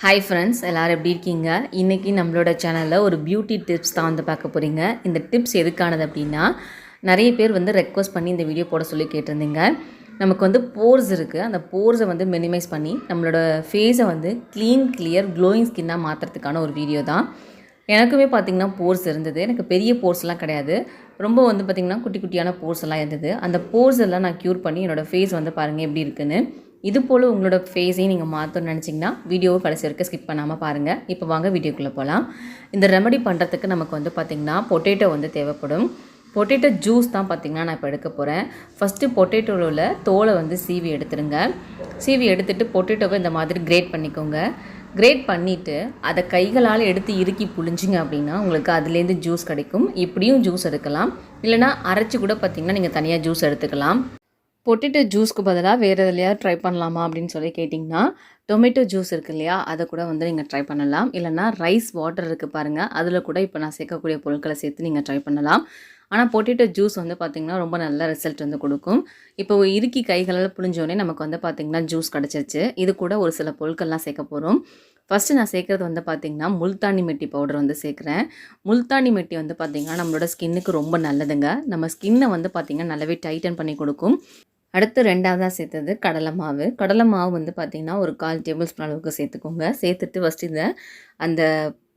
Hi friends, எல்லோரும் எப்படி இருக்கீங்க? இன்றைக்கி நம்மளோட சேனலில் ஒரு பியூட்டி டிப்ஸ் தான் வந்து பார்க்க போகிறீங்க. இந்த டிப்ஸ் எதுக்கானது அப்படின்னா, நிறைய பேர் வந்து ரெக்வஸ்ட் பண்ணி இந்த வீடியோ போட சொல்லி கேட்டிருந்தீங்க. நமக்கு வந்து போர்ஸ் இருக்குது, அந்த போர்ஸை வந்து மினிமைஸ் பண்ணி நம்மளோட ஃபேஸை வந்து க்ளீன், கிளியர், க்ளோயிங் ஸ்கின்னாக மாற்றுறதுக்கான ஒரு வீடியோ தான். எனக்குமே பார்த்திங்கன்னா போர்ஸ் இருந்தது. எனக்கு பெரிய போர்ஸ்லாம் கிடையாது, ரொம்ப வந்து பார்த்திங்கன்னா குட்டி குட்டியான போர்ஸ் எல்லாம் இருந்தது. அந்த போர்ஸ் எல்லாம் நான் க்யூர் பண்ணி என்னோடய ஃபேஸ் வந்து பாருங்கள் எப்படி இருக்குன்னு. இது போல் உங்களோட ஃபேஸையும் நீங்கள் மாற்றணும்னு நினச்சிங்கன்னா வீடியோவை கடைசி வரைக்கும் ஸ்கிப் பண்ணாமல் பாருங்கள். இப்போ வாங்க வீடியோக்குள்ளே போகலாம். இந்த ரெமெடி பண்ணுறதுக்கு நமக்கு வந்து பார்த்திங்கன்னா பொட்டேட்டோ வந்து தேவைப்படும். பொட்டேட்டோ ஜூஸ் தான் பார்த்திங்கன்னா நான் இப்போ எடுக்க போகிறேன். ஃபஸ்ட்டு பொட்டேட்டோவில் தோலை வந்து சீவி எடுத்துருங்க. சீவி எடுத்துகிட்டு பொட்டேட்டோவை இந்த மாதிரி கிரேட் பண்ணிக்கோங்க. கிரேட் பண்ணிவிட்டு அதை கைகளால் எடுத்து இறுக்கி புழிஞ்சிங்க அப்படின்னா உங்களுக்கு அதுலேருந்து ஜூஸ் கிடைக்கும். இப்படியும் ஜூஸ் எடுக்கலாம், இல்லைனா அரைச்சி கூட பார்த்திங்கன்னா நீங்கள் தனியாக ஜூஸ் எடுத்துக்கலாம். பொட்டேட்டோ ஜூஸ்க்கு பதிலாக வேறு எதுலையா ட்ரை பண்ணலாமா அப்படின்னு சொல்லி கேட்டிங்கன்னா, டொமேட்டோ ஜூஸ் இருக்குது இல்லையா, அதை கூட வந்து நீங்கள் ட்ரை பண்ணலாம். இல்லைனா ரைஸ் வாட்டர் இருக்குது பாருங்கள், அதில் கூட இப்போ நான் சேர்க்கக்கூடிய பொருட்களை சேர்த்து நீங்கள் ட்ரை பண்ணலாம். ஆனால் பொட்டேட்டோ ஜூஸ் வந்து பார்த்திங்கன்னா ரொம்ப நல்ல ரிசல்ட் வந்து கொடுக்கும். இப்போ இறுக்கி கைகளால் புழிஞ்சோடனே நமக்கு வந்து பார்த்திங்கன்னா ஜூஸ் கிடச்சிருச்சு. இது கூட ஒரு சில பொருட்கள்லாம் சேர்க்க போகிறோம். ஃபஸ்ட்டு நான் சேர்க்குறது வந்து பார்த்திங்கன்னா முல்தானி மெட்டி பவுடர் வந்து சேர்க்குறேன். முல்தானி மெட்டி வந்து பார்த்திங்கன்னா நம்மளோட ஸ்கின்னுக்கு ரொம்ப நல்லதுங்க. நம்ம ஸ்கின்னை வந்து பார்த்திங்கன்னா நல்லாவே டைட்டன் பண்ணி கொடுக்கும். அடுத்து ரெண்டாவதாக சேர்த்தது கடலை மாவு. கடலை மாவு வந்து பார்த்திங்கன்னா ஒரு 1/4 டேபிள் ஸ்பூன் அளவுக்கு சேர்த்துக்கோங்க. சேர்த்துட்டு ஃபஸ்ட்டு இதை அந்த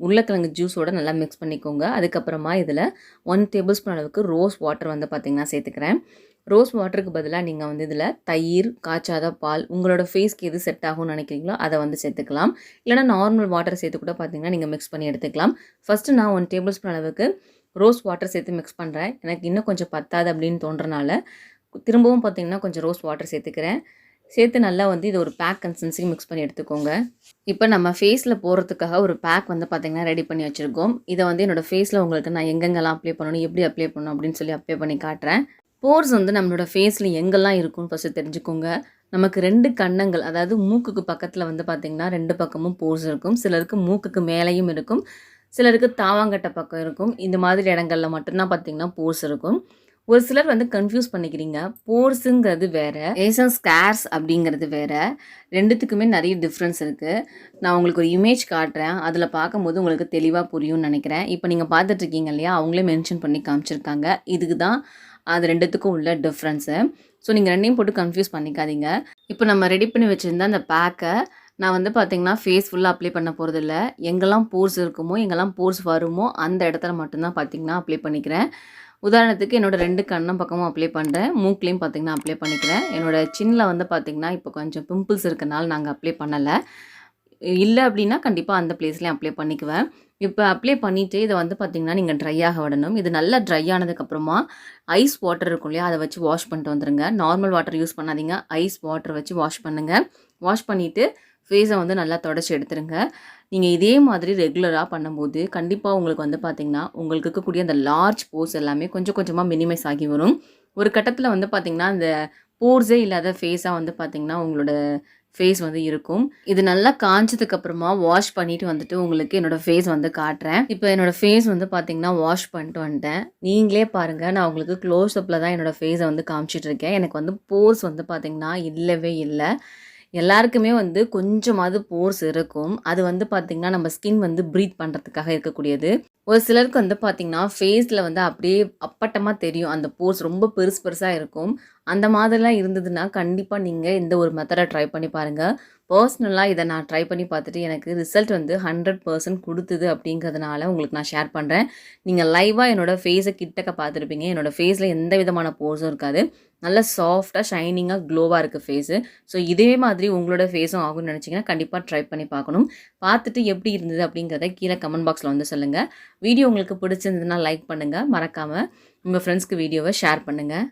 உருளைக்கிழங்கு ஜூஸோடு நல்லா மிக்ஸ் பண்ணிக்கோங்க. அதுக்கப்புறமா இதில் 1 டேபிள் ஸ்பூன் அளவுக்கு ரோஸ் வாட்டர் வந்து பார்த்திங்கன்னா சேர்த்துக்கிறேன். ரோஸ் வாட்டருக்கு பதிலாக நீங்கள் வந்து இதில் தயிர், காய்ச்சாத பால், உங்களோட ஃபேஸ்க்கு எது செட் ஆகும்னு நினைக்கிறீங்களோ அதை வந்து சேர்த்துக்கலாம். இல்லைனா நார்மல் வாட்டர் சேர்த்து கூட பார்த்திங்கன்னா நீங்கள் மிக்ஸ் பண்ணி எடுத்துக்கலாம். ஃபஸ்ட்டு நான் 1 டேபிள் ஸ்பூன் அளவுக்கு ரோஸ் வாட்டர் சேர்த்து மிக்ஸ் பண்ணுறேன். எனக்கு இன்னும் கொஞ்சம் பத்தாது அப்படின்னு தோன்றனால திரும்பவும் பார்த்திங்கன்னா கொஞ்சம் ரோஸ் வாட்டர் சேர்த்துக்கிறேன். சேர்த்து நல்லா வந்து இது ஒரு பேக் கன்சிஸ்டன்சி மிக்ஸ் பண்ணி எடுத்துக்கோங்க. இப்போ நம்ம ஃபேஸில் போடுறதுக்காக ஒரு பேக் வந்து பார்த்திங்கன்னா ரெடி பண்ணி வச்சுருக்கோம். இதை வந்து என்னோடய ஃபேஸில் உங்களுக்கு நான் எங்கெங்கெல்லாம் அப்ளை பண்ணணும், எப்படி அப்ளை பண்ணணும் அப்படின்னு சொல்லி அப்ளை பண்ணி காட்டுறேன். போர்ஸ் வந்து நம்மளோட ஃபேஸில் எங்கெல்லாம் இருக்கும்னு ஃபஸ்ட்டு தெரிஞ்சுக்கோங்க. நமக்கு 2 கன்னங்கள், அதாவது மூக்குக்கு பக்கத்தில் வந்து பார்த்திங்கன்னா 2 பக்கமும் போர்ஸ் இருக்கும். சிலருக்கு மூக்குக்கு மேலேயும் இருக்கும், சிலருக்கு தாவாங்கட்டை பக்கம் இருக்கும். இந்த மாதிரி இடங்களில் மட்டும்தான் பார்த்திங்கன்னா போர்ஸ் இருக்கும். ஒரு சிலர் வந்து கன்ஃபியூஸ் பண்ணிக்கிறீங்க. போர்ஸுங்கிறது வேறு, ஏசன் ஸ்கேர்ஸ் அப்படிங்கிறது வேறு. ரெண்டுத்துக்குமே நிறைய டிஃப்ரென்ஸ் இருக்குது. நான் உங்களுக்கு ஒரு இமேஜ் காட்டுறேன், அதில் பார்க்கும்போது உங்களுக்கு தெளிவாக புரியும்னு நினைக்கிறேன். இப்போ நீங்கள் பார்த்துட்ருக்கீங்க இல்லையா, அவங்களே மென்ஷன் பண்ணி காமிச்சிருக்காங்க. இதுக்கு தான் அது ரெண்டுத்துக்கும் உள்ள டிஃப்ரென்ஸு. ஸோ நீங்கள் ரெண்டையும் போட்டு கன்ஃபியூஸ் பண்ணிக்காதீங்க. இப்போ நம்ம ரெடி பண்ணி வச்சுருந்த அந்த பேக்கை நான் வந்து பார்த்திங்கன்னா ஃபேஸ் ஃபுல்லாக அப்ளை பண்ண போகிறதில்ல. எங்கெல்லாம் போர்ஸ் இருக்குமோ, எங்கெல்லாம் போர்ஸ் வருமோ அந்த இடத்துல மட்டும்தான் பார்த்திங்கன்னா அப்ளை பண்ணிக்கிறேன். உதாரணத்துக்கு என்னோடய 2 கண்ணம் பக்கமும் அப்ளை பண்ணுறேன், மூக்லேயும் பார்த்திங்கன்னா அப்ளை பண்ணிக்கிறேன். என்னோடய சின்னில் வந்து பார்த்திங்கன்னா இப்போ கொஞ்சம் பிம்பிள்ஸ் இருக்கனால நாங்கள் அப்ளை பண்ணலை. இல்லை அப்படின்னா கண்டிப்பாக அந்த பிளேஸ்லேயும் அப்ளை பண்ணிக்குவேன். இப்போ அப்ளை பண்ணிவிட்டு இதை வந்து பார்த்திங்கன்னா நீங்கள் ட்ரை ஆக விடணும். இது நல்லா ட்ரை ஆனதுக்கப்புறமா ஐஸ் வாட்டர் இருக்கும் இல்லையா, அதை வச்சு வாஷ் பண்ணிட்டு வந்துடுங்க. நார்மல் வாட்டர் யூஸ் பண்ணாதீங்க, ஐஸ் வாட்டர் வச்சு வாஷ் பண்ணுங்கள். வாஷ் பண்ணிவிட்டு ஃபேஸை வந்து நல்லா தொடச்சி எடுத்துருங்க. நீங்கள் இதே மாதிரி ரெகுலராக பண்ணும்போது கண்டிப்பாக உங்களுக்கு வந்து பார்த்திங்கன்னா உங்களுக்கு இருக்கக்கூடிய அந்த லார்ஜ் போர்ஸ் எல்லாமே கொஞ்சம் கொஞ்சமாக மினிமைஸ் ஆகி வரும். ஒரு கட்டத்தில் வந்து பார்த்திங்கன்னா அந்த போர்ஸே இல்லாத ஃபேஸாக வந்து பார்த்திங்கன்னா உங்களோட ஃபேஸ் வந்து இருக்கும். இது நல்லா காய்ச்சதுக்கப்புறமா வாஷ் பண்ணிவிட்டு வந்துட்டு உங்களுக்கு என்னோடய ஃபேஸ் வந்து காட்டுறேன். இப்போ என்னோடய ஃபேஸ் வந்து பார்த்திங்கன்னா வாஷ் பண்ணிட்டு வந்துட்டேன். நீங்களே பாருங்கள், நான் உங்களுக்கு க்ளோஸ் அப்பில் தான் என்னோடய ஃபேஸை வந்து காமிச்சிட்ருக்கேன். எனக்கு வந்து போர்ஸ் வந்து பார்த்திங்கன்னா இல்லவே இல்லை. எல்லாருக்குமே வந்து கொஞ்சமாவது போர்ஸ் இருக்கும். அது வந்து பார்த்திங்கன்னா நம்ம ஸ்கின் வந்து ப்ரீத் பண்ணுறதுக்காக இருக்கக்கூடியது. ஒரு சிலருக்கு வந்து பார்த்திங்கன்னா ஃபேஸில் வந்து அப்படியே அப்பட்டமாக தெரியும், அந்த போர்ஸ் ரொம்ப பெருசாக இருக்கும். அந்த மாதிரிலாம் இருந்ததுன்னா கண்டிப்பாக நீங்கள் இந்த ஒரு மெத்தடை ட்ரை பண்ணி பாருங்கள். பர்சனலாக இதை நான் ட்ரை பண்ணி பார்த்துட்டு எனக்கு ரிசல்ட் வந்து 100% கொடுத்தது. அப்படிங்கிறதுனால உங்களுக்கு நான் ஷேர் பண்ணுறேன். நீங்கள் லைவாக என்னோடய ஃபேஸை கிட்டக்க பார்த்துருப்பீங்க. என்னோடய ஃபேஸில் எந்த விதமான போர்ஸும் இருக்காது. நல்ல சாஃப்டாக ஷைனிங்காக க்ளோவாக இருக்குது ஃபேஸு. ஸோ இதே மாதிரி உங்களோட ஃபேஸும் ஆகும்னு நினச்சிங்கன்னா கண்டிப்பாக ட்ரை பண்ணி பார்க்கணும். பார்த்துட்டு எப்படி இருந்தது அப்படிங்கிறத கீழே கமெண்ட் பாக்ஸில் வந்து சொல்லுங்கள். வீடியோ உங்களுக்கு பிடிச்சிருந்ததுன்னா லைக் பண்ணுங்கள். மறக்காமல் உங்கள் ஃப்ரெண்ட்ஸ்க்கு வீடியோவை ஷேர் பண்ணுங்கள்.